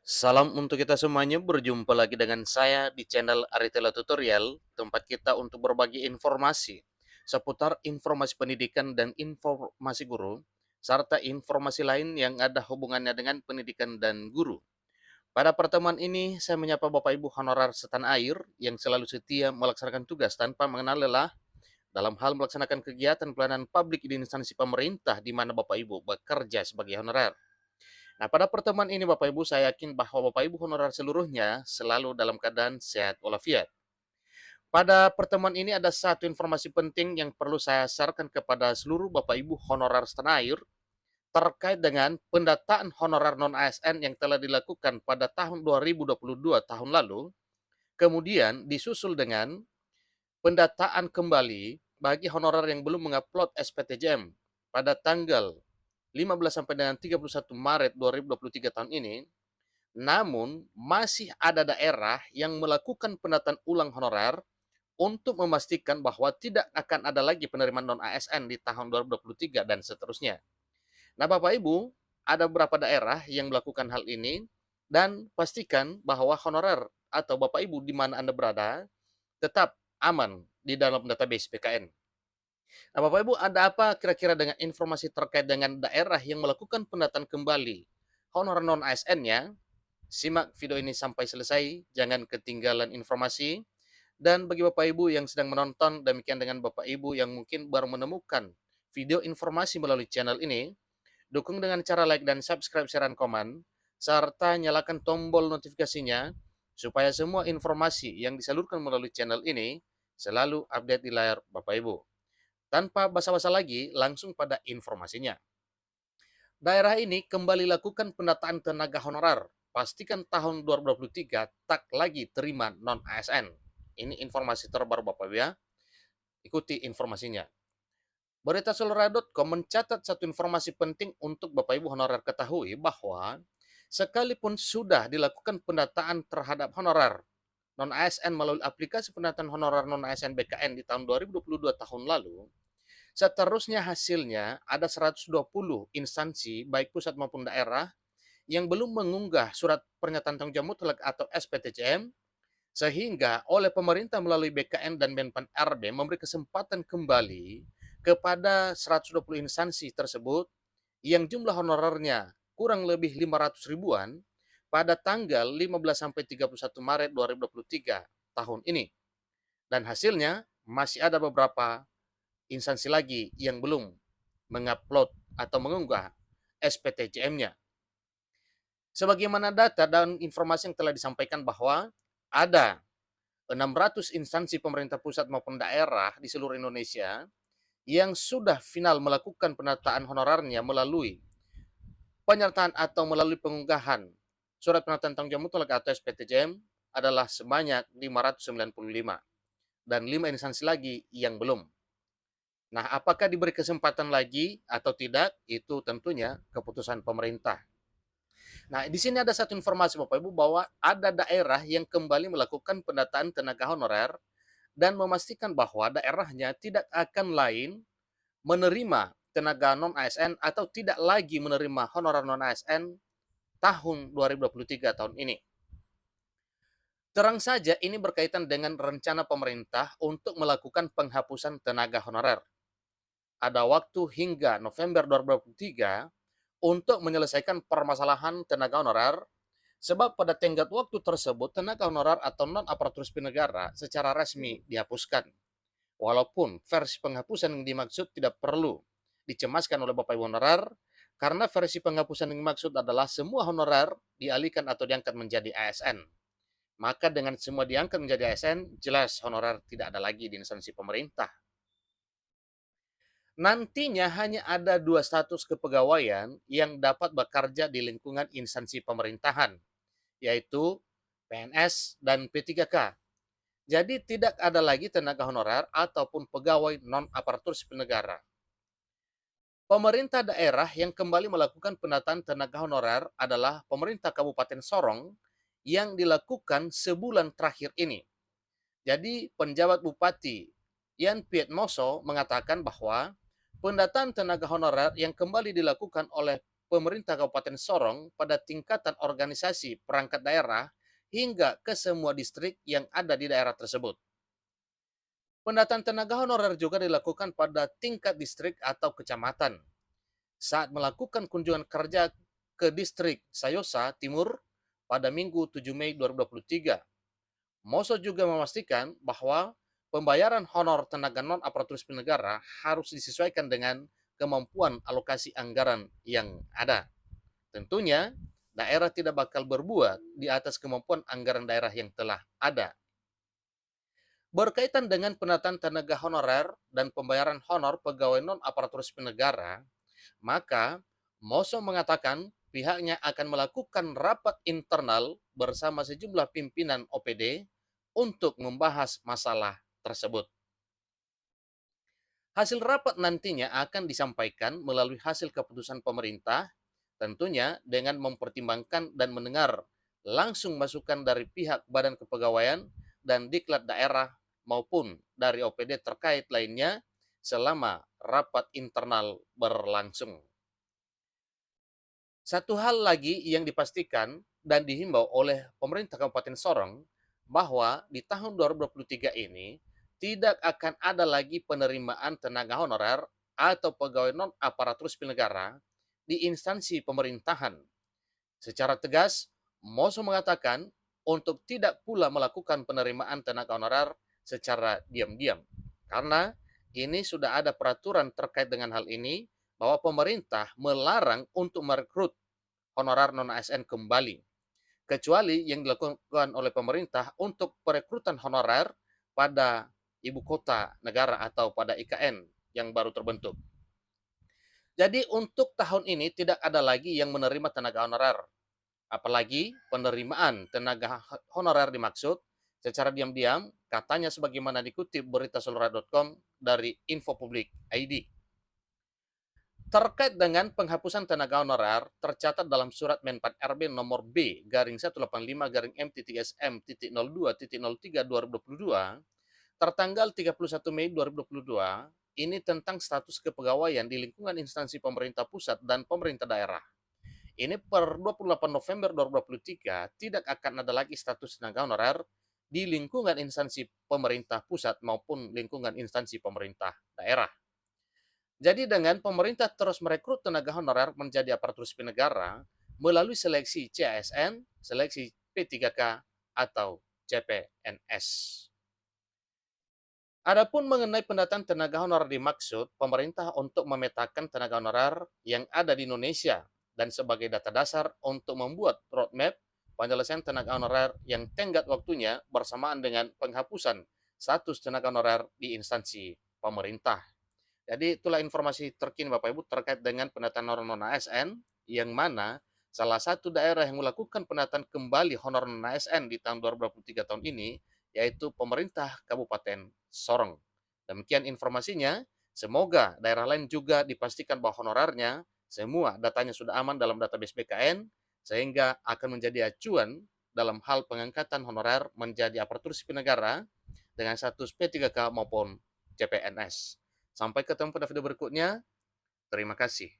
Salam untuk kita semuanya, berjumpa lagi dengan saya di channel Aritela Tutorial, tempat kita untuk berbagi informasi seputar informasi pendidikan dan informasi guru, serta informasi lain yang ada hubungannya dengan pendidikan dan guru. Pada pertemuan ini, saya menyapa Bapak Ibu honorer setanah air yang selalu setia melaksanakan tugas tanpa mengenal lelah dalam hal melaksanakan kegiatan pelayanan publik di instansi pemerintah di mana Bapak Ibu bekerja sebagai honorer. Nah, pada pertemuan ini Bapak Ibu, saya yakin bahwa Bapak Ibu honorer seluruhnya selalu dalam keadaan sehat walafiat. Pada pertemuan ini ada satu informasi penting yang perlu saya sharekan kepada seluruh Bapak Ibu honorer setanah air terkait dengan pendataan honorer non-ASN yang telah dilakukan pada tahun 2022 tahun lalu, kemudian disusul dengan pendataan kembali bagi honorer yang belum mengupload SPTJM pada tanggal 15 sampai dengan 31 Maret 2023 tahun ini. Namun, masih ada daerah yang melakukan pendataan ulang honorer untuk memastikan bahwa tidak akan ada lagi penerimaan non-ASN di tahun 2023 dan seterusnya. Nah, Bapak Ibu, ada beberapa daerah yang melakukan hal ini dan pastikan bahwa honorer atau Bapak Ibu di mana Anda berada tetap aman di dalam database PKN. Nah, Bapak Ibu, ada apa kira-kira dengan informasi terkait dengan daerah yang melakukan pendataan kembali honorer non-ASN-nya? Simak video ini sampai selesai, jangan ketinggalan informasi. Dan bagi Bapak Ibu yang sedang menonton, demikian dengan Bapak Ibu yang mungkin baru menemukan video informasi melalui channel ini, dukung dengan cara like dan subscribe, share, dan komen, serta nyalakan tombol notifikasinya, supaya semua informasi yang disalurkan melalui channel ini selalu update di layar Bapak Ibu. Tanpa basa-basa lagi, langsung pada informasinya. Daerah ini kembali lakukan pendataan tenaga honorer. Pastikan tahun 2023 tak lagi terima non-ASN. Ini informasi terbaru Bapak Ibu ya. Ikuti informasinya. Berita Selera.com mencatat satu informasi penting untuk Bapak Ibu honorer ketahui bahwa sekalipun sudah dilakukan pendataan terhadap honorer non-ASN melalui aplikasi pendataan honorer non-ASN BKN di tahun 2022 tahun lalu, seterusnya hasilnya ada 120 instansi baik pusat maupun daerah yang belum mengunggah surat pernyataan tanggung jawab mutlak atau SPTJM, sehingga oleh pemerintah melalui BKN dan Menpan RB memberi kesempatan kembali kepada 120 instansi tersebut yang jumlah honorernya kurang lebih 500 ribuan pada tanggal 15 sampai 31 Maret 2023 tahun ini. Dan hasilnya masih ada beberapa instansi lagi yang belum mengupload atau mengunggah SPTJM-nya. Sebagaimana data dan informasi yang telah disampaikan bahwa ada 600 instansi pemerintah pusat maupun daerah di seluruh Indonesia yang sudah final melakukan penataan honorarnya melalui penyertaan atau melalui pengunggahan surat penataan tanggung jawab mutlak atau SPTJM adalah sebanyak 595 dan 5 instansi lagi yang belum. Nah, apakah diberi kesempatan lagi atau tidak? Itu tentunya keputusan pemerintah. Nah, di sini ada satu informasi Bapak Ibu bahwa ada daerah yang kembali melakukan pendataan tenaga honorer dan memastikan bahwa daerahnya tidak akan lain menerima tenaga non-ASN atau tidak lagi menerima honorer non-ASN tahun 2023 tahun ini. Terang saja ini berkaitan dengan rencana pemerintah untuk melakukan penghapusan tenaga honorer. Ada waktu hingga November 2023 untuk menyelesaikan permasalahan tenaga honorer, sebab pada tenggat waktu tersebut tenaga honorer atau non-aparatur sipil negara secara resmi dihapuskan. Walaupun versi penghapusan yang dimaksud tidak perlu dicemaskan oleh Bapak Ibu honorer, karena versi penghapusan yang dimaksud adalah semua honorer dialihkan atau diangkat menjadi ASN. Maka dengan semua diangkat menjadi ASN, jelas honorer tidak ada lagi di instansi pemerintah. Nantinya hanya ada dua status kepegawaian yang dapat bekerja di lingkungan instansi pemerintahan, yaitu PNS dan P3K. Jadi tidak ada lagi tenaga honorer ataupun pegawai non-aparatur sipil negara. Pemerintah daerah yang kembali melakukan pendataan tenaga honorer adalah pemerintah Kabupaten Sorong yang dilakukan sebulan terakhir ini. Jadi penjabat Bupati Yan Pietmoso mengatakan bahwa pendataan tenaga honorer yang kembali dilakukan oleh pemerintah Kabupaten Sorong pada tingkatan organisasi perangkat daerah hingga ke semua distrik yang ada di daerah tersebut. Pendataan tenaga honorer juga dilakukan pada tingkat distrik atau kecamatan. Saat melakukan kunjungan kerja ke distrik Sayosa Timur pada Minggu 7 Mei 2023, Moso juga memastikan bahwa pembayaran honor tenaga non-aparatur sipil negara harus disesuaikan dengan kemampuan alokasi anggaran yang ada. Tentunya, daerah tidak bakal berbuat di atas kemampuan anggaran daerah yang telah ada. Berkaitan dengan penataan tenaga honorer dan pembayaran honor pegawai non-aparatur sipil negara, maka Moso mengatakan pihaknya akan melakukan rapat internal bersama sejumlah pimpinan OPD untuk membahas masalah tersebut. Hasil rapat nantinya akan disampaikan melalui hasil keputusan pemerintah, tentunya dengan mempertimbangkan dan mendengar langsung masukan dari pihak Badan Kepegawaian dan Diklat Daerah maupun dari OPD terkait lainnya selama rapat internal berlangsung. Satu hal lagi yang dipastikan dan dihimbau oleh pemerintah Kabupaten Sorong bahwa di tahun 2023 ini tidak akan ada lagi penerimaan tenaga honorer atau pegawai non aparatur sipil negara di instansi pemerintahan. Secara tegas, Moso mengatakan untuk tidak pula melakukan penerimaan tenaga honorer secara diam-diam. Karena ini sudah ada peraturan terkait dengan hal ini bahwa pemerintah melarang untuk merekrut honorer non-ASN kembali, kecuali yang dilakukan oleh pemerintah untuk perekrutan honorer pada ibu kota negara atau pada IKN yang baru terbentuk. Jadi untuk tahun ini tidak ada lagi yang menerima tenaga honorer, apalagi penerimaan tenaga honorer dimaksud secara diam-diam, katanya sebagaimana dikutip berita solora.com dari Info Publik ID. Terkait dengan penghapusan tenaga honorer tercatat dalam surat Menpan RB nomor B garing 185 garing M.SM.02.03 2022 tertanggal 31 Mei 2022 ini tentang status kepegawaian di lingkungan instansi pemerintah pusat dan pemerintah daerah. Ini per 28 November 2023 tidak akan ada lagi status tenaga honorer di lingkungan instansi pemerintah pusat maupun lingkungan instansi pemerintah daerah. Jadi dengan pemerintah terus merekrut tenaga honorer menjadi aparatur sipil negara melalui seleksi CASN, seleksi P3K, atau CPNS. Adapun mengenai pendataan tenaga honorer dimaksud, pemerintah untuk memetakan tenaga honorer yang ada di Indonesia dan sebagai data dasar untuk membuat roadmap penyelesaian tenaga honorer yang tenggat waktunya bersamaan dengan penghapusan status tenaga honorer di instansi pemerintah. Jadi itulah informasi terkini Bapak Ibu terkait dengan penataan honor non-ASN yang mana salah satu daerah yang melakukan penataan kembali honor non-ASN di tahun 2023 tahun ini yaitu pemerintah Kabupaten Sorong. Demikian informasinya. Semoga daerah lain juga dipastikan bahwa honorarnya semua datanya sudah aman dalam database BKN sehingga akan menjadi acuan dalam hal pengangkatan honorer menjadi aparatur sipil negara dengan status P3K maupun CPNS. Sampai ketemu pada video berikutnya. Terima kasih.